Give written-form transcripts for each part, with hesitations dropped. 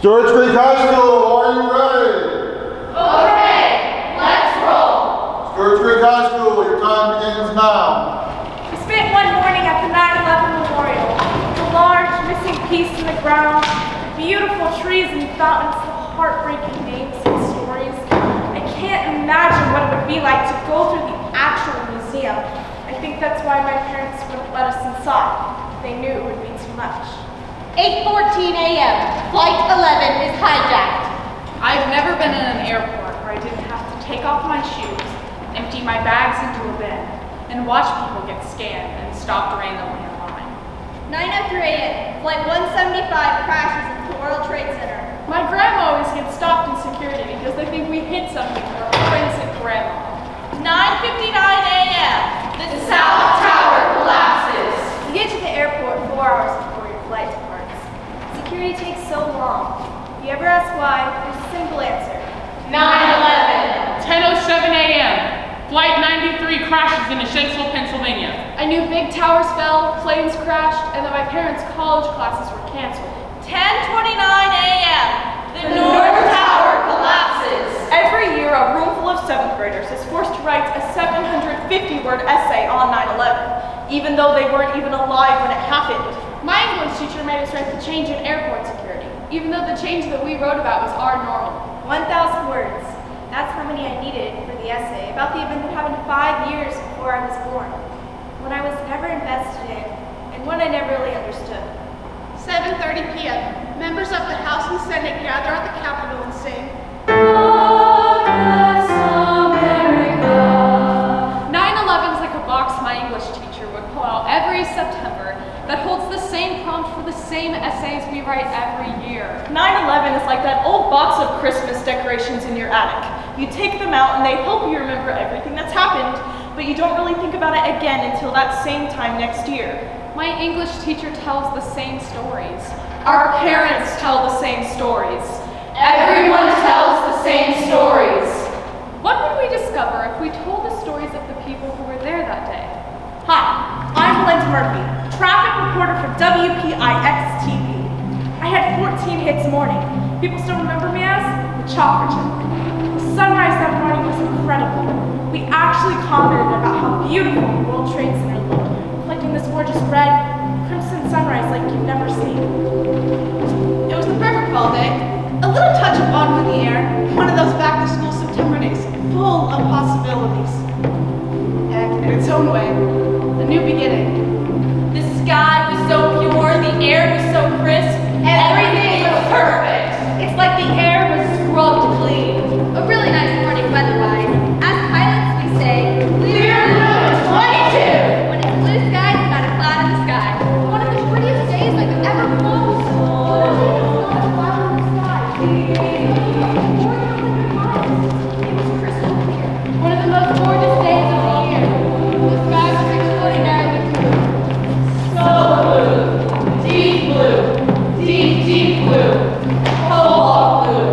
Stewarts Creek High School, are you ready? Okay, let's roll. Stewarts Creek High School, your time begins now. We spent one morning at the 9/11 Memorial. The large missing piece in the ground, beautiful trees and fountains, heartbreaking names and stories. I can't imagine what it would be like to go through the actual museum. I think that's why my parents wouldn't let us inside. They knew it would be too much. 8:14 a.m. Flight 11 is hijacked. I've never been in an airport where I didn't have to take off my shoes, empty my bags into a bin, and watch people get scanned and stopped randomly in line. 9:03 a.m. Flight 175 crashes into the World Trade Center. My grandma always gets stopped in security because they think we hid something for our friends at grandma. 9:59 a.m. The South Tower collapses. You get to the airport 4 hours before your flight departs. Security takes so long. If you ever ask why, there's a simple answer. 9/11. 10:07 a.m. Flight 93 crashes into Shanksville, Pennsylvania. I knew big towers fell, planes crashed, and that my parents' college classes were canceled. 10:29 a.m. The North Tower collapses. Every year, a room full of 7th graders is forced to write a 750-word essay on 9/11, even though they weren't even alive when it happened. My English teacher made us write the change in airport security, even though the change that we wrote about was our normal. 1,000 words. That's how many I needed for the essay about the event that happened 5 years before I was born, when I was never invested in, and one I never really understood. 7:30 p.m. Members of the House and Senate gather at the Capitol and sing, 9/11 is like a box my English teacher would pull out every September that holds the same prompt for the same essays we write every year. 9/11 is like that old box of Christmas decorations in your attic. You take them out and they help you remember everything that's happened, but you don't really think about it again until that same time next year. My English teacher tells the same stories. Our parents tell the same stories. Everyone tells the same stories. What would we discover if we told the stories of the people who were there that day? Hi, I'm Linda Murphy, traffic reporter for WPIX-TV. I had 14 hits morning. People still remember me as the Chopper Chick. The sunrise that morning was incredible. We actually commented about how beautiful the World Trade Center looked, reflecting this gorgeous red, crimson sunrise like you've never seen. It was the perfect fall day. A little touch of autumn in the air. One of those back-to-school September days, full of possibilities. And in its own way, a new beginning. The sky was so pure, the air was so crisp, everything was perfect. It's like the air was scrubbed clean. A really nice morning weather-wise. As pilots, we say, clear blue 22. When it's blue skies, not a cloud in the sky. One of the prettiest days I've ever flown. Not a cloud in the sky. It was crystal clear. One of the most gorgeous days of the year. The sky was extraordinarily blue. So blue. Deep blue. Deep, deep blue. Cobalt blue.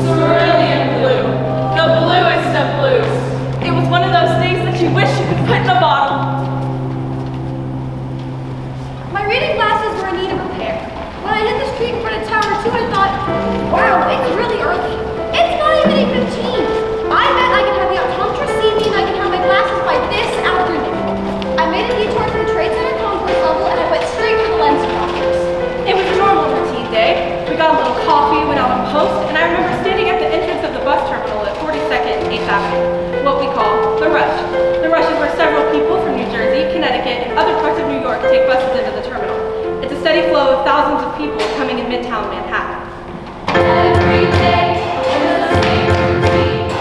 Cerulean blue. The bluest of blues. It was one of those days that you wish you could put in a bottle. My reading glasses were in need of repair. When I hit the street in front of Tower 2, I thought, wow, it's really early. It's not even 8:15. I bet I can have the optometrist see me and I can have my glasses by this afternoon. I made a detour to the Trade Center concourse level and I went straight for the lens doctors. It was a normal routine day. We got a little coffee, went out on post, and I remember standing at the entrance of the bus terminal at 42nd and 8th Avenue, what we call the Rush. The Rush is where several people from New Jersey, Connecticut, and other parts of New York take buses into the terminal. It's a steady flow of thousands of people coming in Midtown Manhattan. Every day is the same routine.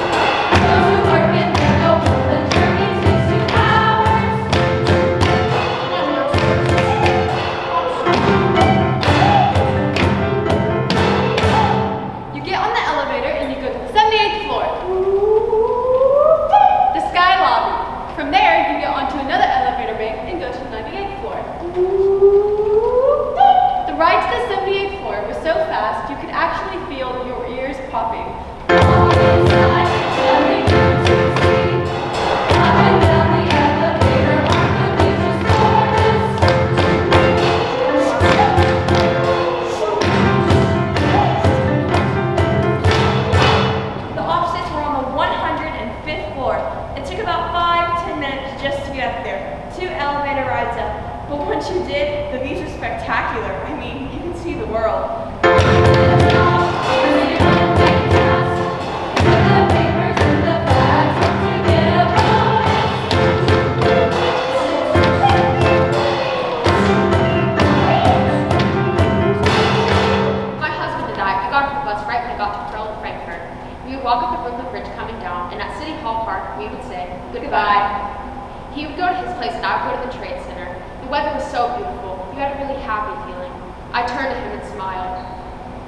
Those who work in the open, the journey takes 2 hours. You get on the elevator and you go to the 78th floor. The Sky Lobby. From there, you get onto 2 elevator rides up, but once you did, the views are spectacular. I mean, you can see the world. Walk up the Brooklyn Bridge coming down, and at City Hall Park, we would say goodbye. He would go to his place, and I would go to the Trade Center. The weather was so beautiful. You had a really happy feeling. I turned to him and smiled.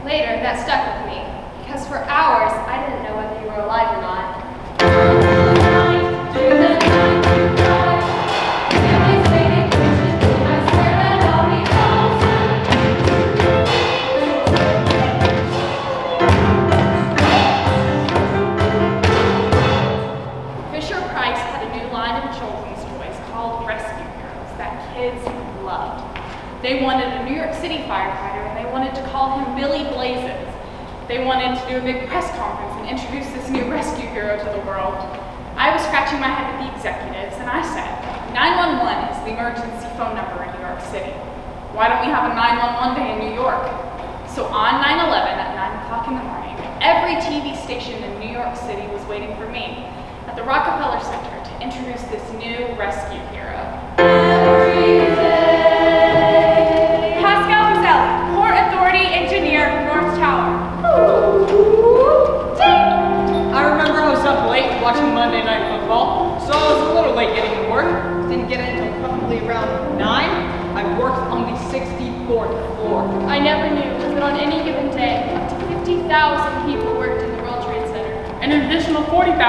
Later, that stuck with me, because for hours, I didn't know whether you were alive or not. They wanted a New York City firefighter, and they wanted to call him Billy Blazes. They wanted to do a big press conference and introduce this new rescue hero to the world. I was scratching my head at the executives, and I said, 911 is the emergency phone number in New York City. Why don't we have a 911 day in New York? So on 9/11 at 9 o'clock in the morning, every TV station in New York City was waiting for me at the Rockefeller Center to introduce this new rescue hero. Watching Monday Night Football, so I was a little late getting to work. Didn't get in until probably around 9. I worked on the 64th floor. I never knew that on any given day, up to 50,000 people worked in the World Trade Center. And an additional 40,000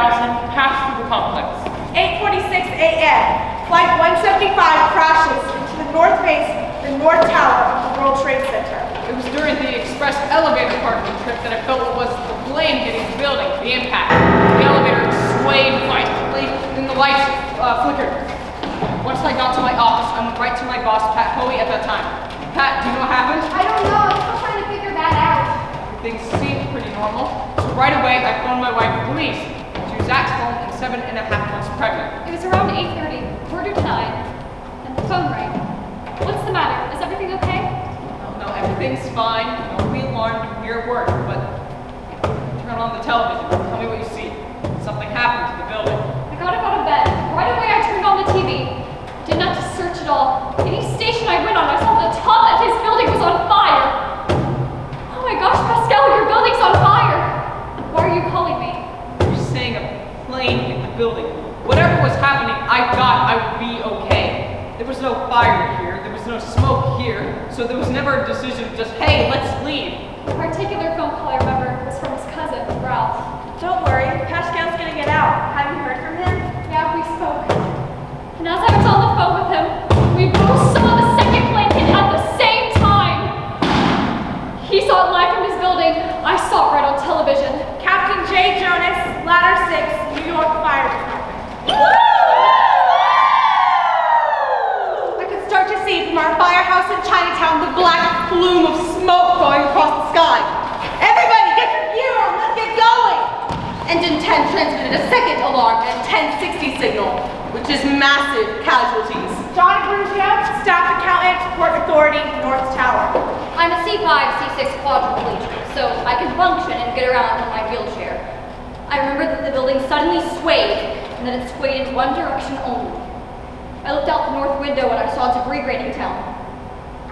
passed through the complex. 8:46 a.m. Flight 175 crashes into the north face, the north tower of the World Trade Center. It was during the express elevator part of the trip that I felt it was the blame hitting the building, the impact. The elevator swayed violently, and the lights flickered. Once I got to my office, I went right to my boss, Pat Hoey, at that time. Pat, do you know what happened? I don't know. I'm still trying to figure that out. Things seemed pretty normal, so right away I phoned my wife, Louise. She was at home and 7.5 months pregnant. It was around 8:30, 9:15, and the phone rang. What's the matter? Is everything okay? No, everything's fine. Don't be alarmed if you hear a word, but turn on the television. Tell me what you see. Something happened to the building. I got up out of bed. Right away I turned on the TV. Didn't have to search at all. Any station I went on, I saw the top of his building was on fire. Oh my gosh, Pascal, your building's on fire. Why are you calling me? You're saying a plane hit the building. Whatever was happening, I thought I would be okay. There was no fire here. There was no smoke here. So there was never a decision of just, hey, let's leave. The particular phone call I remember was from his cousin, Ralph. Don't worry, Pascal's gonna get out. Have you heard from him? Yeah, we spoke. And as I was on the phone with him, we both saw the second plane hit at the same time. He saw it live from his building. I saw it right on television. Captain J. Jonas, Ladder 6, New York Fire Department. I could start to see from our firehouse in Chinatown the black plume of smoke going across the sky. Everybody, get your gear on, let's get going! Engine 10 transmitted a second alarm and 1060 signal, which is massive casualties. John Abruzio, Staff Accountant, Port Authority, North Tower. I'm a C5, C6 quadriplegic, so I can function and get around in my wheelchair. I remember that the building suddenly swayed, and that it swayed in one direction only. I looked out the north window and I saw debris raining down.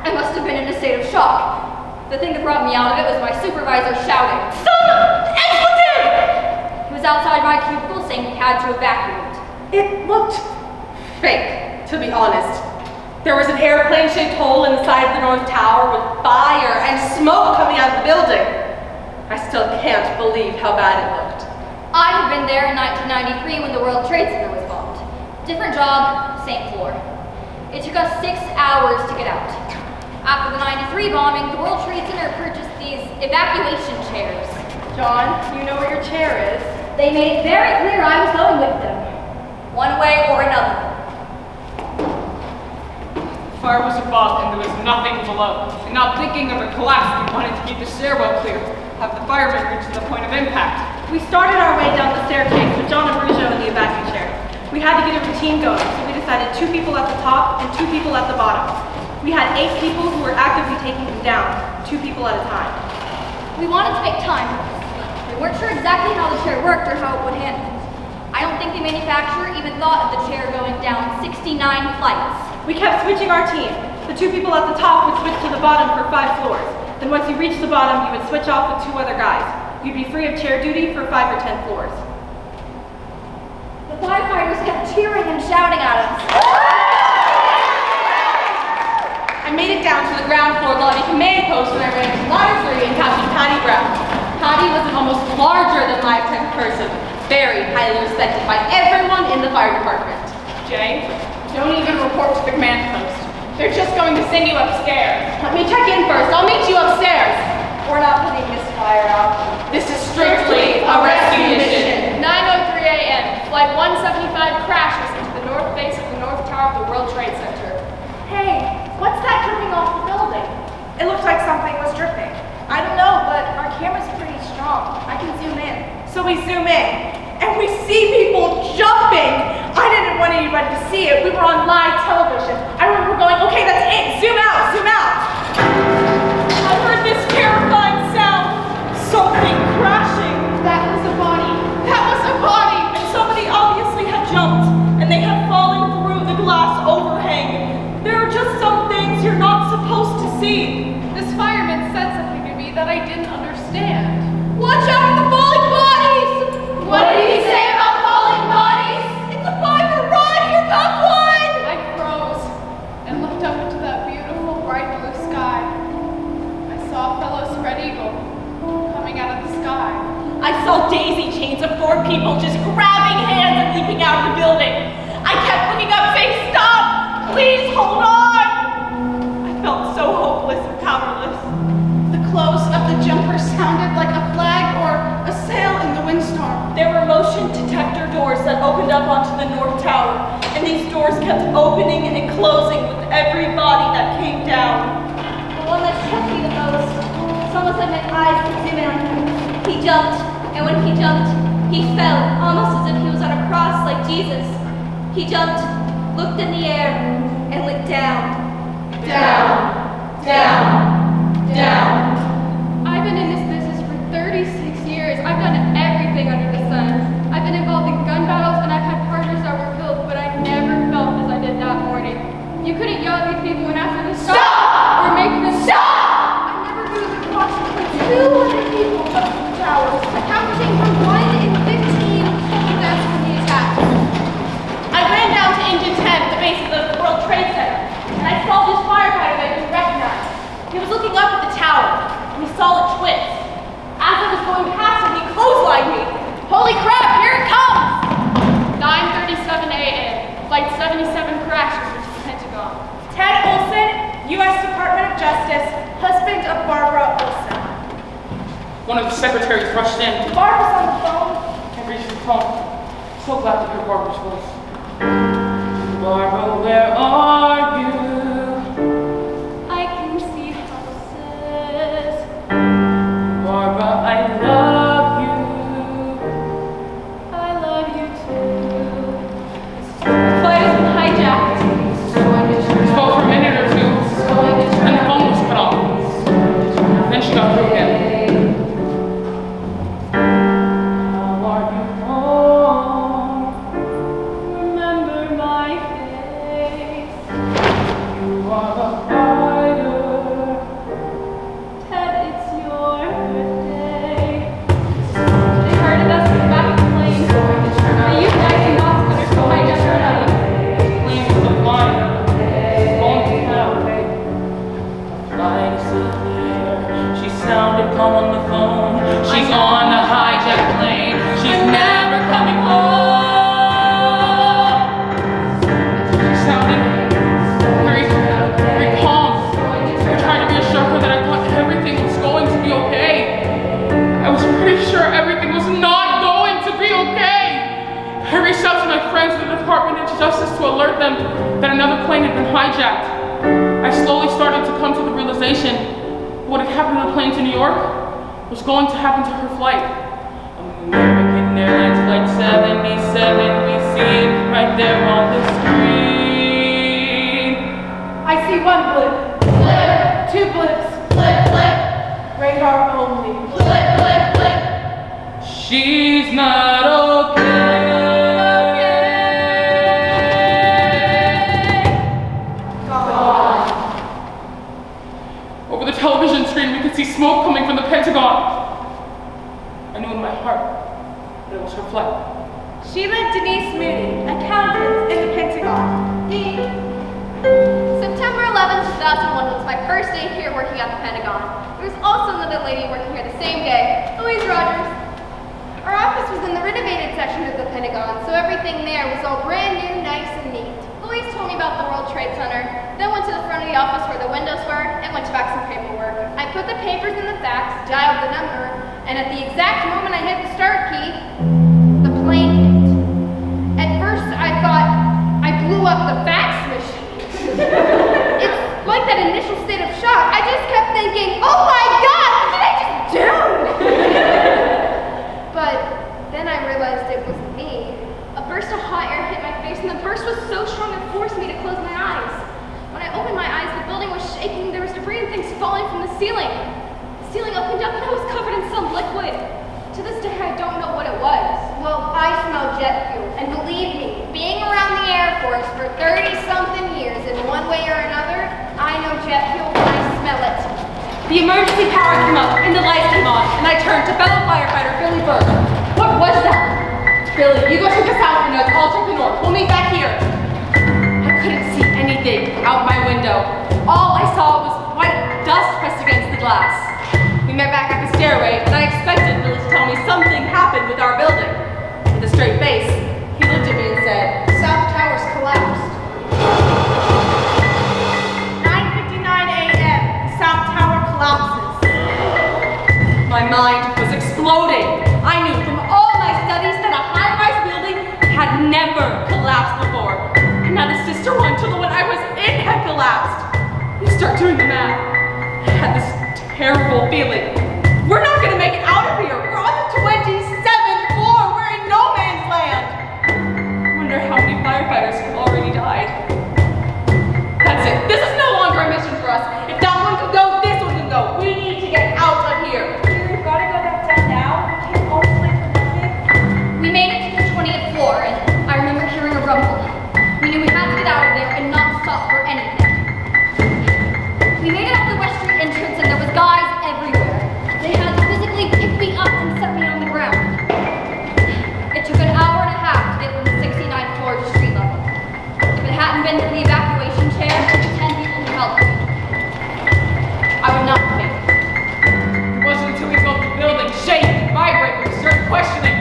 I must have been in a state of shock. The thing that brought me out of it was my supervisor shouting, "Some expletive!" He was outside my cubicle saying he had to evacuate. It looked fake, to be honest. There was an airplane-shaped hole in the side of the North Tower with fire and smoke coming out of the building. I still can't believe how bad it looked. I had been there in 1993 when the World Trade Center was bombed. Different job, same floor. It took us 6 hours to get out. After the 93 bombing, the World Trade Center purchased these evacuation chairs. John, you know where your chair is. They made it very clear I was going with them, one way or another. The fire was above and there was nothing below. And not thinking of a collapse, we wanted to keep the stairwell clear, have the firemen reach the point of impact. We started our way down the staircase with John Abruzio in the evacuation chair. We had to get a routine going, so we decided 2 people at the top and 2 people at the bottom. We had 8 people who were actively taking them down, 2 people at a time. We wanted to make time. We weren't sure exactly how the chair worked or how it would handle. I don't think the manufacturer even thought of the chair going down 69 flights. We kept switching our team. The 2 people at the top would switch to the bottom for 5 floors. Then once you reached the bottom, you would switch off with 2 other guys. You'd be free of chair duty for 5 or 10 floors. The firefighters kept cheering and shouting at us. I made it down to the ground floor lobby command post when I ran into Ladder 3 and Captain Patty Brown. Patty was an almost larger-than-life type of person, very highly respected by everyone in the fire department. Jay, don't even report to the command post. They're just going to send you upstairs. Let me check in first. I'll meet you upstairs. We're not putting this fire out. This is strictly a rescue mission. 9:03 a.m. Flight 175 crashes into the north face of the North Tower of the World Trade Center. Hey, what's that dripping off the building? It looks like something was dripping. I don't know, but our camera's pretty strong. I can zoom in. So we zoom in, and we see people jumping. I didn't want anybody to see it. We were on live television. I remember going, okay, that's it. Zoom out, zoom out. I heard this terrifying sound. Something crashing. That was a body. That was a body. And somebody obviously had jumped, and they had fallen through the glass overhang. There are just some things you're not supposed to see. This fireman said something to me that I didn't understand. Watch out for the falling bodies! What did he say about falling bodies? It's a fire! Run! Here comes one! I froze and looked up into that beautiful bright blue sky. I saw a fellow spread eagle coming out of the sky. I saw daisy chains of 4 people just grabbing hands and leaping out of the building. I kept looking up saying, stop! Please hold on! I felt so hopeless and powerless. The close of the jumper sounded like a flag or a sail in the windstorm. There were motion detector doors that opened up onto the North Tower, and these doors kept opening and closing with every body that came down. The one that struck me the most, it's almost like my eyes could zoom in on him. He jumped, and when he jumped, he fell, almost as if he was on a cross like Jesus. He jumped, looked in the air, and went down. Down, down, down. I've been in this business for 36 years. I've done everything under the sun. I've been involved in gun battles and I've had partners that were killed, but I never felt as I did that morning. You couldn't yell at these people and ask them to stop! Or make them stop! I never knew that approximately 200 people jumped from the towers, accounting for 1 in 15 total deaths from the attack. I ran down to engine 10 at the base of the World Trade Center, and I saw this firefighter that I could recognize. He was looking up at the tower, and he saw it twist. As I was going past him, he clotheslined me. Holy crap, here it comes! 9:37 a.m. Flight 77 crashes into the Pentagon. Ted Olson, U.S. Department of Justice, husband of Barbara Olson. One of the secretaries rushed in. Barbara's on the phone. Can't reach the phone. So glad to hear Barbara's voice. Barbara, where are you? I can see houses. Barbara, I love you. I love you too. The flight has been hijacked. Spoke for a minute or two, and the phone was cut off. Then she got through again. How are you home? Remember my face. You are a fighter. Ted, it's your birthday. They heard of us in the back of the plane. The youth guys in Boston are so hijacked already. Plane is still flying. Going to hell. The flight is still there. She sounded calm on the phone. She's on the hijacked plane. She's never coming home. She sounded very calm. I tried to reassure her that I thought everything was going to be okay. I was pretty sure everything was not going to be okay. I reached out to my friends in the Department of Justice to alert them that another plane had been hijacked. I slowly started to come to the realization what had happened to the plane to New York was going to happen to her flight. American Airlines Flight 77, we see it right there on the screen. see one blip. Blip. Two blips. Blip, blip. Radar only. Blip, blip, blip. She's not okay. Gone. Over the television screen, we could see smoke coming from the Pentagon. I knew in my heart that it was her flight. Sheila Denise Moody, accountant in the Pentagon. September 11, 2001 was my first day here working at the Pentagon. There was also another lady working here the same day, Louise Rogers. Our office was in the renovated section of the Pentagon, so everything there was all brand new, nice and neat. Louise told me about the World Trade Center, then went to the front of the office where the windows were and went to fax some paperwork. I put the papers in the fax, dialed the number, and at the exact moment I hit the start key, the plane hit. At first I thought I blew up the fax machine. It's like that initial state of shock. I just kept thinking, oh my God, what did I just do? But then I realized it was me. A burst of hot air hit my face, and the burst was so strong it forced me to close my eyes. When I opened my eyes, the building was shaking. There was debris and things falling from the ceiling. The ceiling opened up, and I was covered in some liquid. To this day, I don't know what it was. Well, I smell jet fuel, and believe me, being around the Air Force for 30-something years in one way or another, I know jet fuel when I smell it. The emergency power came up and the lights came on, and I turned to fellow firefighter Billy Burke. What was that? Billy, you go to the south and I'll take the north. We'll meet back here. I couldn't see anything out my window. All I saw was white dust pressed against the glass. We met back at the stairway, and I expected Billy to tell me something happened with our building. With a straight face, he looked at me and said, South Tower's collapsed. 9:59 a.m. South Tower collapses. My mind was exploding. I knew from all my studies that a high-rise building had never collapsed before. And now the sister one to the one I was in had collapsed. You start doing the math. I had this terrible feeling. We're not gonna make it out of here. We're on the 27th floor. We're in no man's land. I wonder how many firefighters have already died. That's it. This is no longer a mission for us. If that one can go, this one can go. We need to get out of here. We've got to go back down now. We can't all play for nothing. We made it to the 20th floor, and I remember hearing a rumble. We knew we had to get out of there and not stop for anything. We made it out the West Street entrance, and there was guys everywhere. They had to physically pick me up and set me on the ground. It took an hour and a half to get from the 69th floor to street level. If it hadn't been for the evacuation chair and the 10 people who helped me, I would not have made it. It wasn't until we felt the building shake and vibrate that we started questioning.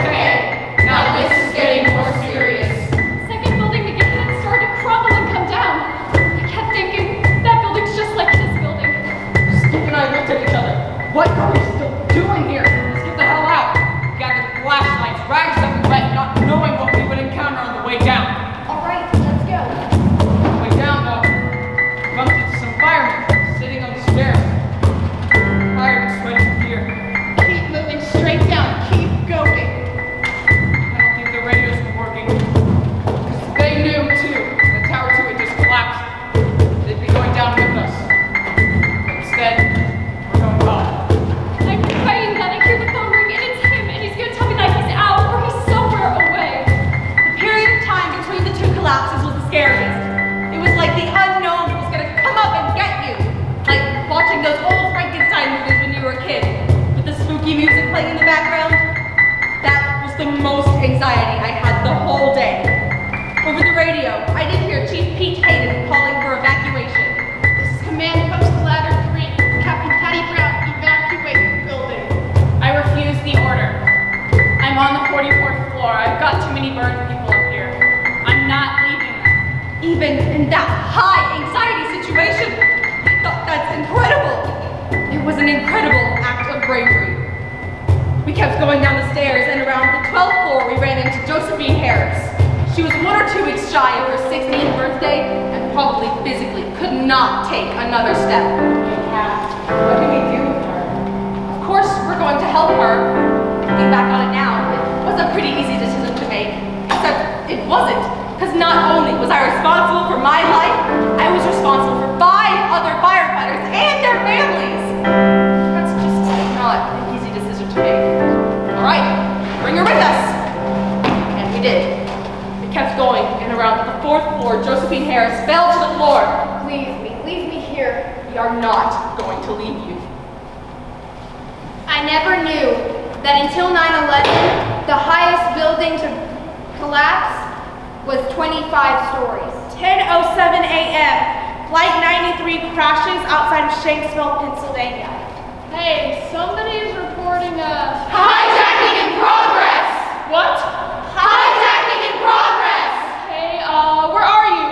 Okay, now this is getting more serious. The second building to get hit started to crumble and come down. I kept thinking, that building's just like this building. Steve and I looked at each other. What are we still doing here? Let's get the hell out. We gathered flashlights, rags that we wet, not knowing what we would encounter on the way down. All right, let's go. On the way down, though, we bumped into some firemen sitting on the stairs. Tired and sweating from gear. Keep moving straight down. Keep going. I don't think the radios were working. Because they knew, too, that Tower 2 had just collapsed. They'd be going down with us. Instead, we're going home. I'm praying that I hear the phone ring and it's him, and he's gonna tell me that he's out or he's somewhere away. The period of time between the two collapses was the scariest. It was like the unknown was gonna come up and get you. Like watching those old Frankenstein movies when you were a kid, with the spooky music playing in the background. That was the most anxiety I had the whole day. Over the radio, I did hear Chief Pete Hayden calling for evacuation. This is Command Post Ladder 3. Captain Patty Brown, evacuate the building. I refuse the order. I'm on the 44th floor. I've got too many burned people up here. I'm not leaving them. Even in that high anxiety situation, I thought that's incredible. It was an incredible act of bravery. We kept going down the stairs, and around the 12th floor, we ran into Josephine Harris. She was 1 or 2 weeks shy of her 60th birthday, and probably physically could not take another step. What do we do with her? Of course, we're going to help her. Looking back on it now, it was a pretty easy decision to make. Except it wasn't, because not only was I responsible for my life, I was responsible Josephine Harris, fell to the floor. Leave me here. We are not going to leave you. I never knew that until 9/11, the highest building to collapse was 25 stories. 10:07 a.m. Flight 93 crashes outside of Shanksville, Pennsylvania. Hey, somebody's reporting a Hijacking in progress! What? Hijacking in progress! Hey, where are you?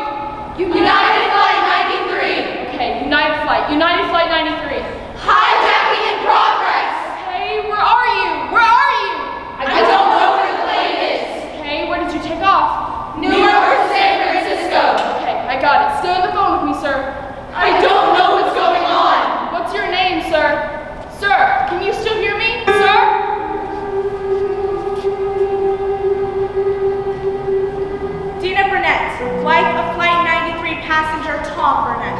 United Flight 93! Okay, United Flight 93. Hijacking in progress! Hey, where are you? Where are you? I don't know where the plane is. Okay, where did you take off? New York or San Francisco? Okay, I got it. Stay on the phone with me, sir. I don't know what's going on. What's your name, sir? Sir, can you still hear me? Sir? Dina Burnett, wife of Flight 93 passenger Tom Burnett.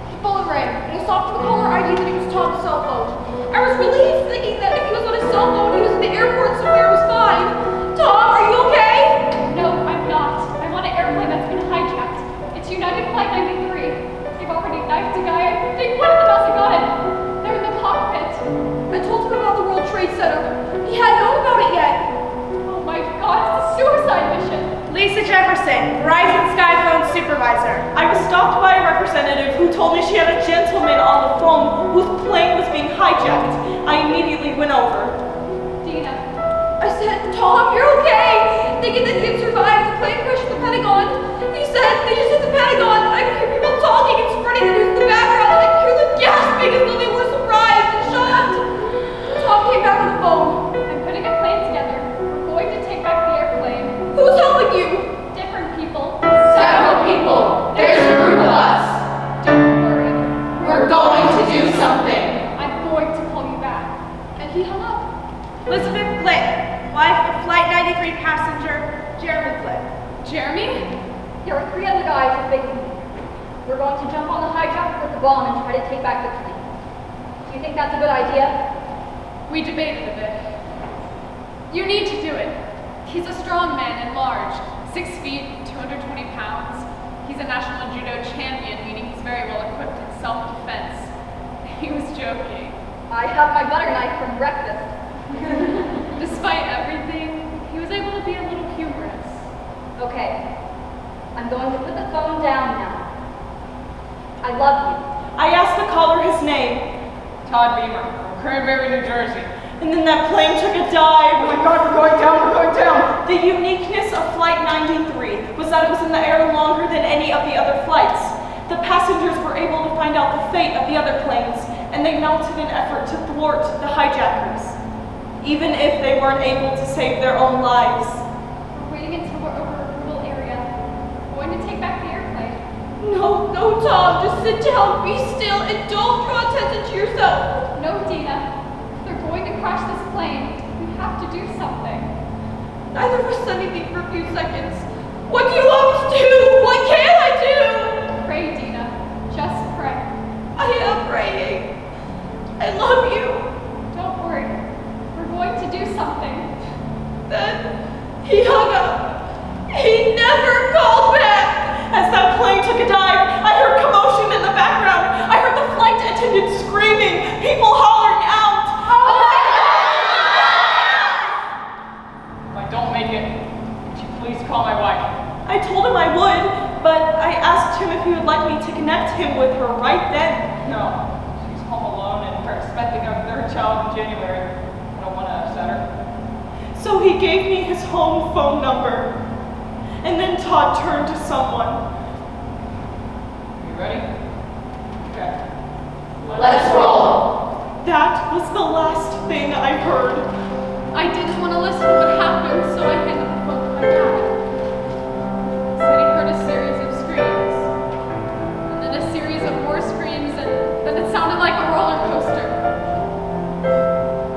The phone rang, and I saw from the caller ID that it was Tom's cell phone. I was relieved, thinking that if he was on his cell phone, he was at the airport somewhere, it was fine. Tom, are you okay? No, I'm not. I'm on an airplane that's been hijacked. It's United Flight 93. They've already knifed a guy. I think one of them has a gun. They're in the cockpit. I told him about the World Trade Center. He hadn't known about it yet. Oh my god, it's a suicide mission. Lisa Jefferson, Verizon Skyphone supervisor. I was stopped by a representative who told me she had a gentleman on the phone whose plane was being hijacked. I immediately went over. Dina. I said, Tom, you're okay. Thinking that he had survived the plane crash at the Pentagon. He said, they just hit the Pentagon. I could hear people talking and spreading the news in the background. And I could hear them gasping as though they were surprised and shocked. Tom came back on the phone. I'm putting a plane together. We're going to take back the airplane. Who's helping you? Different people. Several people. There's a group of us. Don't worry. We're going to do something. I'm going to call you back. And he hung up. Elizabeth Glick, wife of Flight 93 passenger Jeremy Glick. Jeremy? There are 3 other guys with big plane. We're going to jump on the hijacker with the bomb and try to take back the plane. Do you think that's a good idea? We debated a bit. You need to do it. He's a strong man and large, 6 feet, 220 pounds. He's a national judo champion, meaning he's very well equipped in self-defense. He was joking. I have my butter knife from breakfast. Despite everything, he was able to be a little humorous. Okay. I'm going to put the phone down now. I love you. I asked the caller his name, Todd Beamer, from Cranberry, New Jersey. and then that plane took a dive. Oh my god, we're going down, we're going down! The uniqueness of Flight 93 was that it was in the air longer than any of the other flights. The passengers were able to find out the fate of the other planes, and they mounted an effort to thwart the hijackers, even if they weren't able to save their own lives. We're waiting until we're over a rural area. We're going to take back the airplane. No, Tom, just sit down, be still, and don't draw attention to yourself. No, Dina. They're going to crash this plane. We have to do something. Neither of us said anything for a few seconds. What do you want me to do? What can I do? Pray, Dina. Just pray. I am praying. I love you. Don't worry. We're going to do something. Then he hung up. He never called back. As that plane took a dive, I heard commotion in the background. I heard the flight attendant screaming, people hollering out. Oh my If I don't make it, would you please call my wife? I told him I would, but I asked him if he would like me to connect him with her right then. No, she's home alone and we're expecting our 3rd child in January. I don't want to upset her. So he gave me his home phone number. And then Todd turned to someone. You ready? Okay. Let's roll. That was the last thing I heard. I didn't want to listen to what happened, so I handed the phone to my dad. He said he heard a series of screams, and then a series of more screams, and then it sounded like a roller coaster.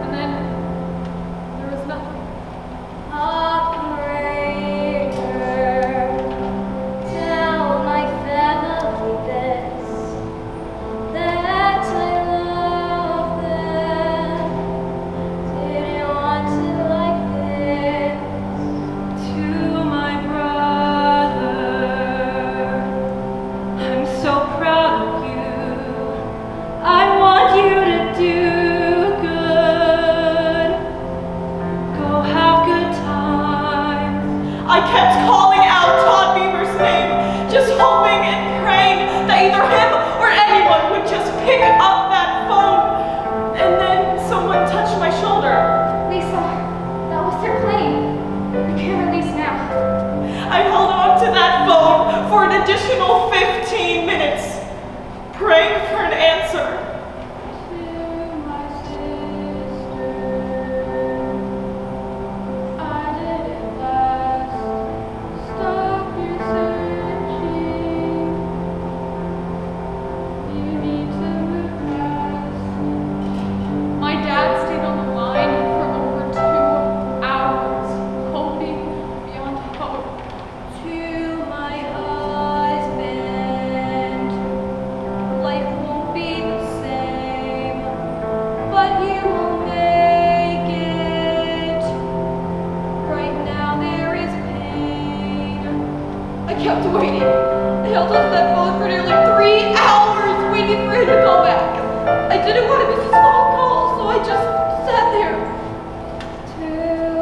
And then there was nothing. Tell my family this, that I love them. Didn't want it like this. To my brother, pick up that phone, and then someone touched my shoulder. Lisa, that was their plane. We can't release now. I held on to that phone for an additional 15 minutes, praying for an answer. My dad stayed on the line for over 2 hours, hoping beyond hope. To my husband, life won't be the same, but you will make it. Right now there is pain. I kept waiting. I held on to that phone for nearly 3 hours, waiting for him to call back. I didn't want to miss his phone call, so I just sat there. To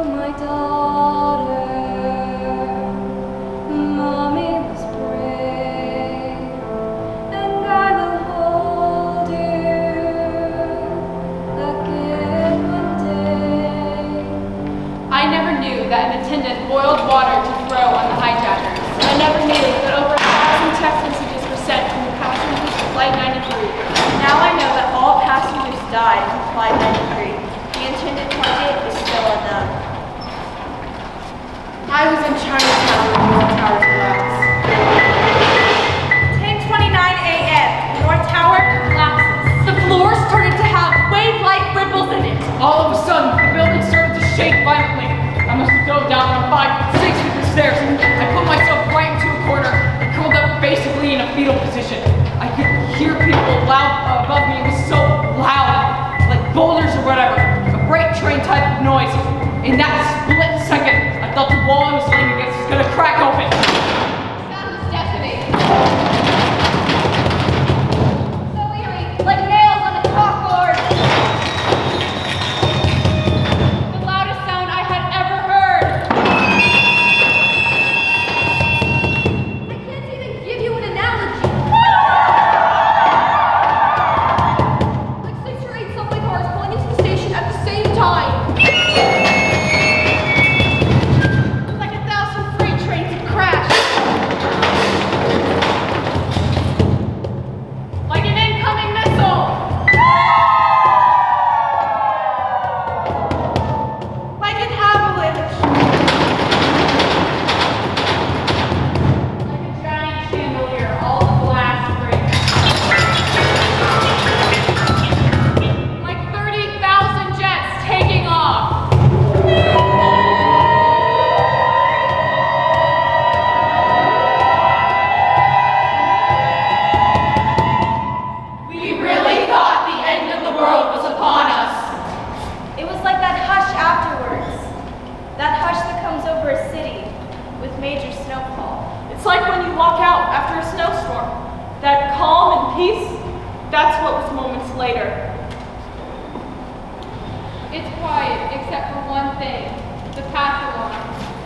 my daughter, Mommy was brave, and I will hold you again one day. I never knew that an attendant boiled water to throw on the hijackers. I never knew that over 1,000 text messages were sent from the passengers of Flight 93. Now I know that all passengers died on Flight 93. The intended target is still unknown. I was in Chinatown when the tower collapsed. 10:29 a.m. North Tower collapses. The floor started to have wave-like ripples in it. All of a sudden, the building started to shake violently. I must have dove down 5, 6 feet of stairs. I put myself right into a corner and curled up basically in a fetal position. I could hear people loud above me. It was so loud, like boulders or whatever, a freight train type of noise. In that split second, I thought the wall I was laying against was gonna crack open. That was decimating. So eerie, like nails on a chalkboard. The loudest sound I had ever heard. I can't even give you an analogy. Like 6 or 8 subway cars pulling into the station at the same time. Like 1,000 freight trains had crashed. Like an incoming missile. Like an avalanche. Like a giant chandelier, all the glass breaks. Like 30,000 jets taking off. We really thought the end of the world was upon us. It was like that hush afterwards. That hush that comes over a city with major snowfall. It's like when you walk out after a snowstorm. That calm and peace, that's what was moments later. It's quiet, except for one thing, the path alarm.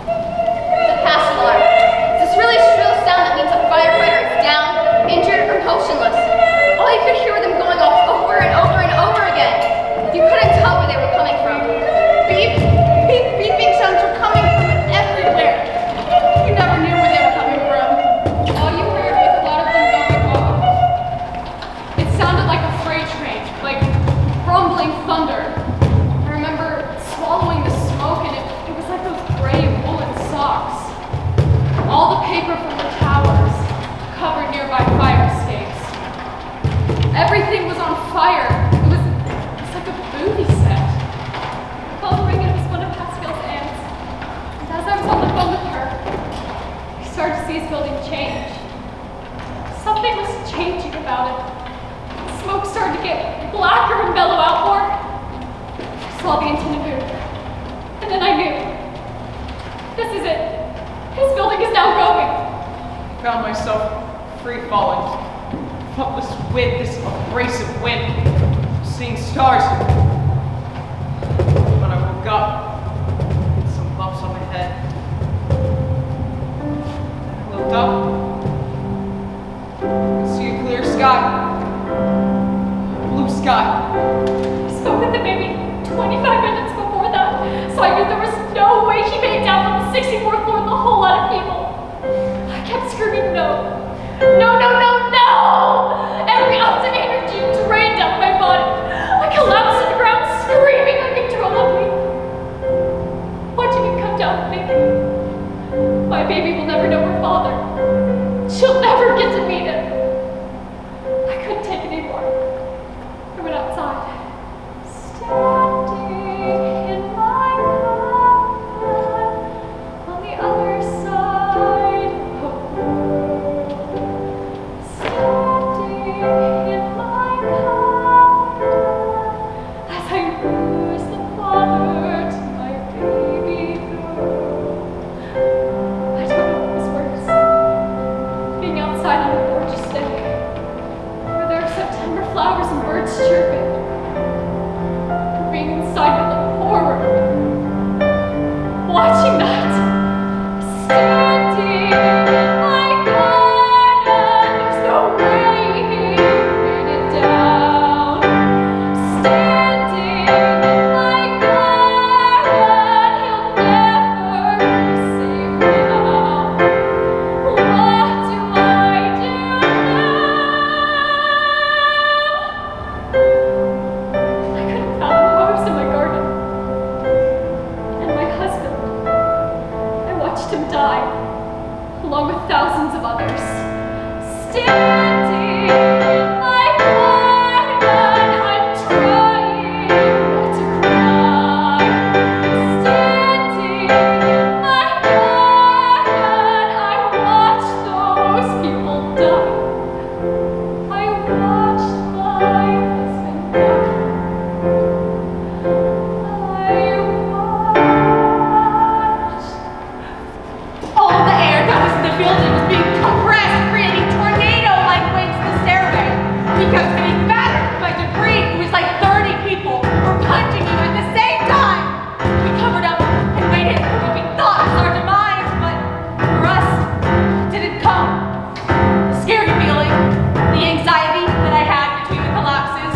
The pass alarm. It's this really shrill sound that means a firefighter is down, injured, or motionless. All you could hear them going off over and over and over again. You couldn't tell where they were coming from. Beep, beep, beeping sounds were coming from everywhere. You never knew where they were coming from. All you heard was a lot of them going off. It sounded like a freight train, like rumbling thunder. I remember swallowing the smoke and it was like those gray woolen socks. All the paper from the towers covered nearby fire escapes. Everything was on fire. It was like a movie set. I called ring and it was one of Pascal's aunts. And as I was on the phone with her, I started to see his building change. Something was changing about it. The smoke started to get blacker and bellow out more. I saw the antenna booth. And then I knew. This is it. His building is now going. Found myself free falling. Felt this wind, this abrasive wind, seeing stars. When I woke up, hit some bumps on my head. I looked up, could see a clear sky. sky. I spoke with the baby 25 minutes before that, so I knew there was no way she made it down from the 64th floor with a whole lot of people. I kept screaming no. No, no, no, no! Every ounce of energy drained out my body. I collapsed to the ground, screaming uncontrollably. Watching it come down with me. My baby will never know her father. She'll never get to meet him. I couldn't take it anymore. I went outside. Standing in my car on the other side of the world. Standing in my car as I lose the father to my baby girl. I don't know what was worse. Being outside on a gorgeous day, where there are September flowers and birds chirping, or being inside with the horror, watching that, standing in my garden, there's no way he made it down. Standing in my garden, he'll never save me now. What do I do now? I couldn't fathom how I was in my garden. And my husband, I watched him die, along with thousands of others. Standing in my garden, I'm trying not to cry. Standing in my garden, I watched those people die. I watched my husband die. All the air that was in the building was being compressed, creating tornado-like winds in the stairway. Because getting battered by debris, it was like 30 people were punching you at the same time. We covered up and waited for what we thought was our demise, but for us, it didn't come. The scary feeling, the anxiety that I had between the collapses.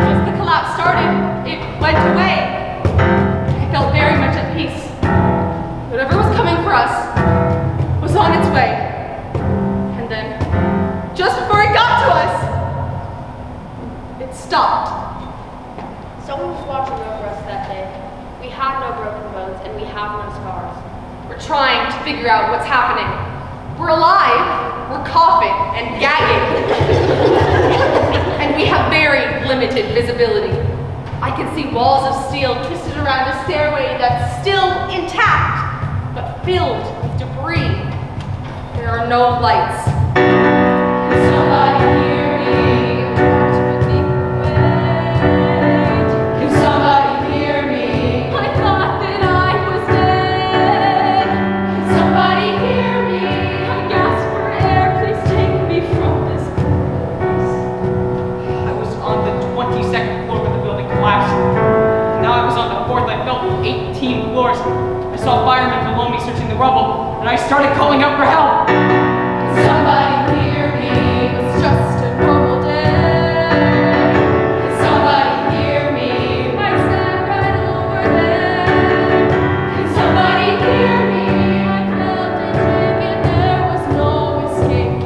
Once the collapse started, it went away. I felt very much at peace. Whatever was coming for us was on its way. And then, just before it got to us, it stopped. Someone was watching over us that day. We have no broken bones and we have no scars. We're trying to figure out what's happening. We're alive, we're coughing and gagging. And we have very limited visibility. I can see walls of steel twisted around a stairway that's still intact, but filled with debris. There are no lights. Can somebody hear me? Walked beneath the weight. Can somebody hear me? I thought that I was dead. Can somebody hear me? I gasped for air. Please take me from this place. I was on the 22nd floor when the building collapsed. Now I was on the 4th. I felt 18 floors. I saw firemen below me searching the rubble, and I started calling out for help. Somebody hear me, it's just a normal day. Can somebody hear me? I sat right over there. Can somebody hear me? I felt it ring and there was no escape.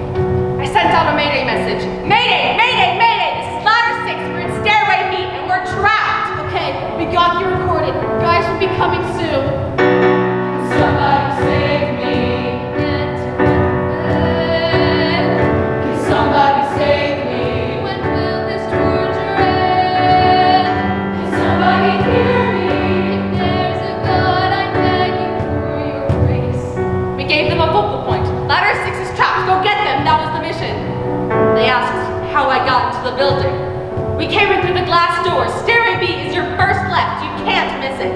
I sent out a mayday message. Mayday, mayday, mayday! This is ladder 6. We're in stairway B and we're trapped. Okay, we got you recorded. Guys will be coming soon. Somebody save me. Can somebody save me? When will this torture end? Can somebody hear me? If there's a God, I'm begging for your grace. We gave them a focal point. Ladder 6 is trapped. Go get them. That was the mission. They asked how I got into the building. We came in through the glass door. Stairway B is your first left. You can't miss it.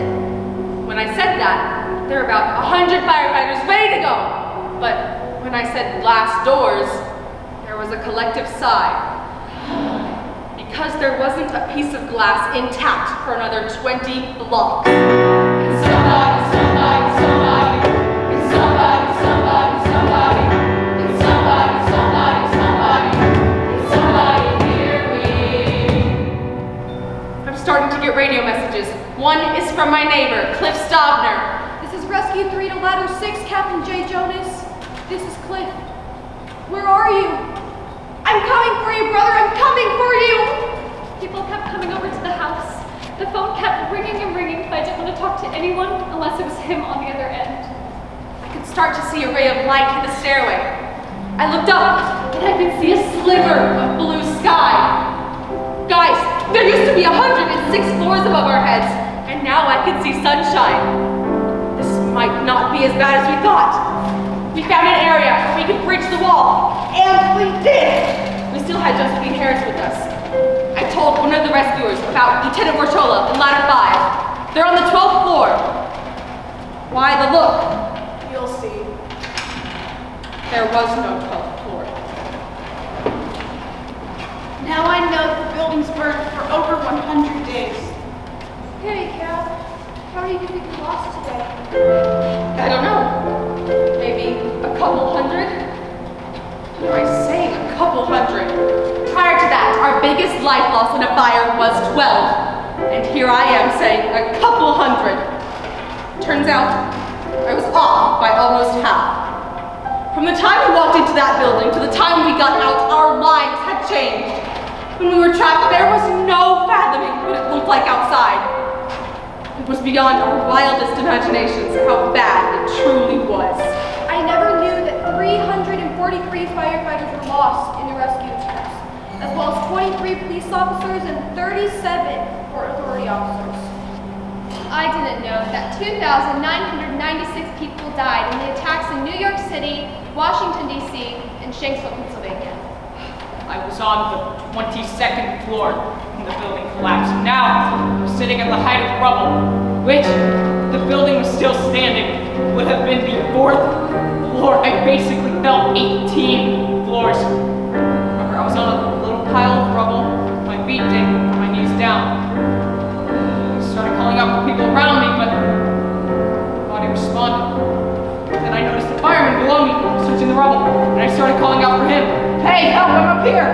When I said that, there were about 100 firefighters ready to go. But when I said glass doors, there was a collective sigh. Because there wasn't a piece of glass intact for another 20 blocks. Can somebody, somebody, somebody, can somebody, somebody, somebody, can somebody, somebody, somebody, can somebody hear me? from my neighbor, Cliff Stobner. This is Rescue 3 to Ladder 6, Captain J. Jonas. This is Cliff. Where are you? I'm coming for you, brother! I'm coming for you! People kept coming over to the house. The phone kept ringing and ringing, but I didn't want to talk to anyone unless it was him on the other end. I could start to see a ray of light hit the stairway. I looked up, and I could see a sliver of blue sky. Guys, there used to be 106 floors above our heads, and now I could see sunshine. This might not be as bad as we thought. We found an area where we could breach the wall, and we did! We still had Josephine Harris with us. I told one of the rescuers about Lieutenant Rochola in Ladder 5. They're on the 12th floor. Why the look? You'll see. There was no 12th floor. Now I know the building's burned for over 100 days. Hey, Cap. How do you think we lost today? I don't know. Maybe a couple hundred? What am I saying, a couple hundred? Prior to that, our biggest life loss in a fire was 12. And here I am saying a couple hundred. Turns out, I was off by almost half. From the time we walked into that building to the time we got out, our lives had changed. When we were trapped, there was no fathoming what it looked like outside. It was beyond our wildest imaginations how bad it truly was. I never knew that 343 firefighters were lost in the rescue attempts, as well as 23 police officers and 37 Port Authority officers. I didn't know that 2,996 people died in the attacks in New York City, Washington, D.C., and Shanksville, Pennsylvania. I was on the 22nd floor when the building collapsed. Now, I'm sitting at the height of rubble, which, if the building was still standing, would have been the 4th floor. I basically fell 18 floors. Remember, I was on a little pile of rubble, my feet digging, my knees down. I started calling out for people around me, but nobody responded. Then I noticed the fireman below me searching the rubble, and I started calling out for him. Hey, help, I'm up here!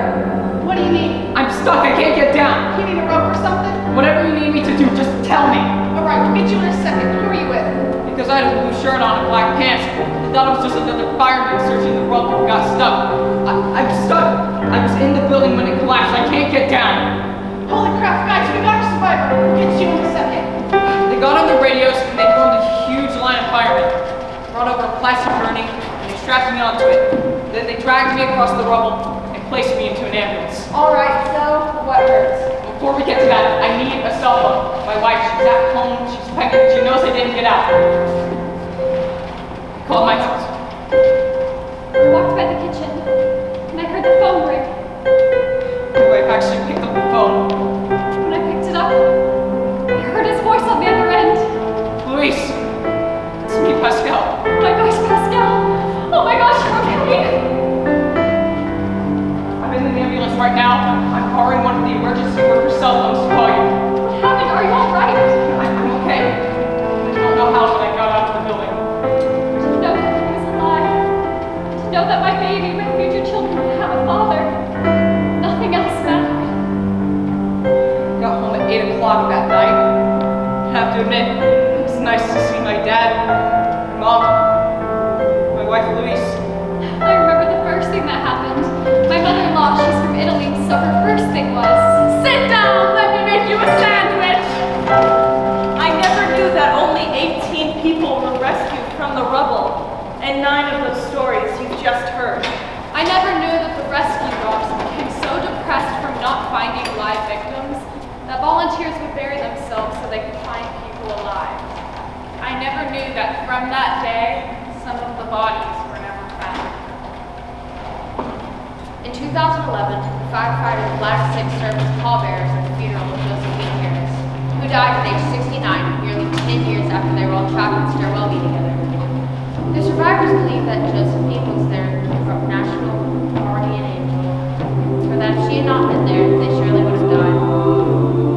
What do you need? I'm stuck, I can't get down. You need a rope or something? Whatever you need me to do, just tell me. Alright, we'll get you in a second. Who are you with? Because I had a blue shirt on and black pants, I thought it was just another fireman searching the rubble and got stuck. I'm stuck. I was in the building when it collapsed, I can't get down. Holy crap, guys, we got a survivor. We'll get you in a second. They got on the radios and they formed a huge line of firemen. Brought over a plastic burning and they strapped me onto it. Then they dragged me across the rubble and placed me into an ambulance. Alright, so what hurts? Before we get to that, I need a cell phone. My wife, she's at home, she's pregnant, she knows I didn't get out. I called my house. I walked by the kitchen, and I heard the phone ring. My wife actually picked up the phone. When I picked it up, I heard his voice on the other end. Luis, it's me, Pascal. Oh my gosh, Pascal! Oh my gosh, you're okay! I'm in the ambulance right now. I'm borrowing one of the emergency workers' cell phones to call you. What happened? Are you alright? I'm okay. I don't know how, but I got out of the building. To know that he was alive. To know that my baby, my future children would have a father. Nothing else mattered. Got home at 8 o'clock that night. I have to admit, it was nice to see my dad, my mom, my wife Louise. I remember the first thing that happened. My mother-in-law, she's from Italy, so her first thing was, Sit down, let me make you a sandwich! I never knew that only 18 people were rescued from the rubble, and 9 of those stories you've just heard. I never knew that the rescue dogs became so depressed from not finding live victims that volunteers would bury themselves so they could find people alive. I never knew that from that day, some of the bodies were never found. In 2011, the firefighters of Ladder 6 served as pallbearers at the funeral of Josephine Harris, who died at age 69, nearly 10 years after they were all trapped in stairwell B together. The survivors believe that Josephine was their national guardian angel, for that if she had not been there, they surely would have died.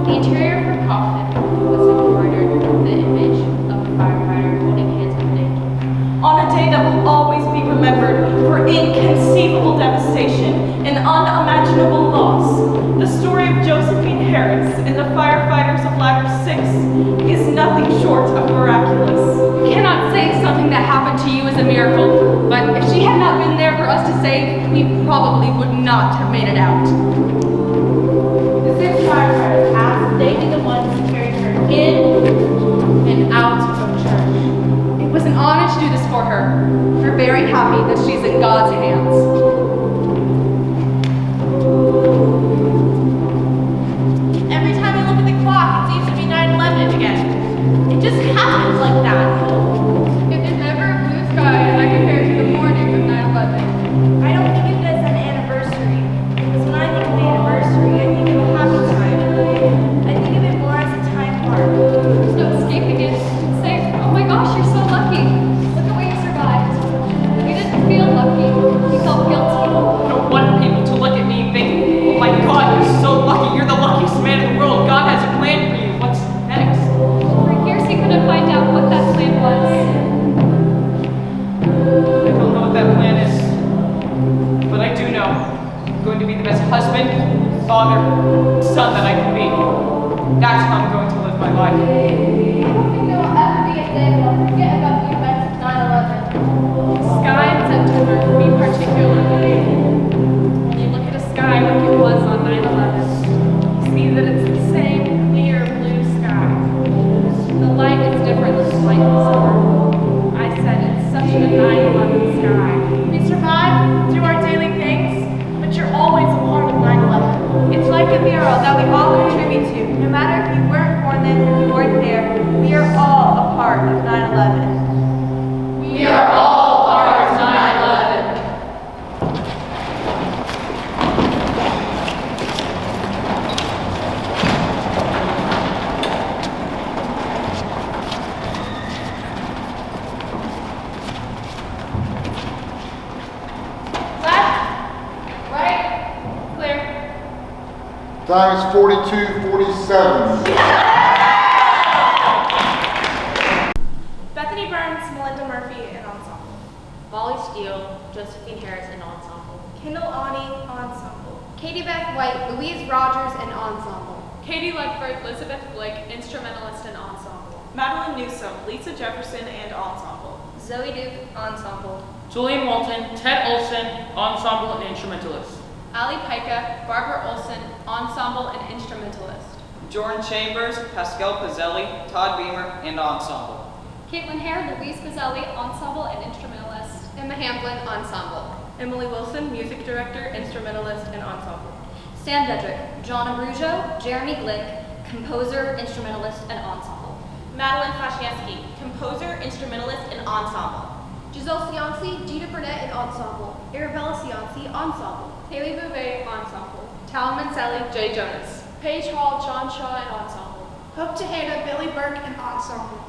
The interior of her coffin was embroidered with the image of a firefighter holding hands with an angel. On a day that will always be remembered for inconceivable devastation and unimaginable loss, the story of Josephine Harris and the firefighters of Ladder 6 is nothing short of miraculous. We cannot say something that happened to you is a miracle, but if she had not been there for us to save, we probably would not have made it out. The 6 firefighters asked they be the ones who carried her in and out of church. It was an honor to do this for her. We're very happy that she's in God's hands. Every time I look at the clock, it seems to be 9/11 again. It just happens like that. If there's ever a blue sky and I compare it to the morning of 9/11, I don't think of it as an anniversary, because when I think of the anniversary, I think of a happy time. I think of it more as a time mark. There's no escaping it. Say, oh my gosh, you're so lucky. Look at what you survived. You didn't feel lucky. You felt guilty. I don't want people to look at me and think, oh my God, you're so lucky. You're the luckiest man in the world. God has a plan for you. What's next? For years he couldn't find out what that plan was. I don't know what that plan is, but I do know I'm going to be the best husband, father, son that I can be. That's how I'm going to live my life. I don't think there will ever be a day when I'll forget about the events of 9/11. the sky in September can be particularly. When you look at a sky like it was on 9/11, you see that it's the same clear blue sky. The light is different than the light in the summer. I said it's such a 9/11 sky. We survive through our daily things, but you're always a part of 9/11. It's like a mural that we all contribute to. No matter if you weren't born then or you weren't there, we are all a part of 9/11. We are all part of 9/11. Left, Right? Clear. Time is 42:47. Bethany Burns, Melinda Murphy, and ensemble. Molly Steele, Josephine Harris, and ensemble. Kendall Ani, ensemble. Katie Beth White, Louise Rogers, and ensemble. Katie Ledford, Elizabeth Blake, instrumentalist and ensemble. Madeline Newsom, Lisa Jefferson, and ensemble. Zoe Duke, ensemble. Julian Walton, Ted Olson, ensemble and instrumentalist. Ali Pica, Barbara Olson, ensemble and instrumentalist. Jordan Chambers, Pascal Pizzelli, Todd Beamer, and ensemble. Caitlin Hare, Louise Gazzelli, ensemble and instrumentalist. Emma Hamblin, ensemble. Emily Wilson, music director, instrumentalist, and ensemble. Sam Dedrick, John Abruzzo, Jeremy Glick, composer, instrumentalist, and ensemble. Madeline Fashieski, composer, instrumentalist, and ensemble. Giselle Cianci, Gita Burnett, and ensemble. Arabella Cianci, ensemble. Haley Bouvet, ensemble. Talman Sally, Jay Jonas. Paige Hall, John Shaw, and ensemble. Hope to Hannah, Billy Burke, and ensemble.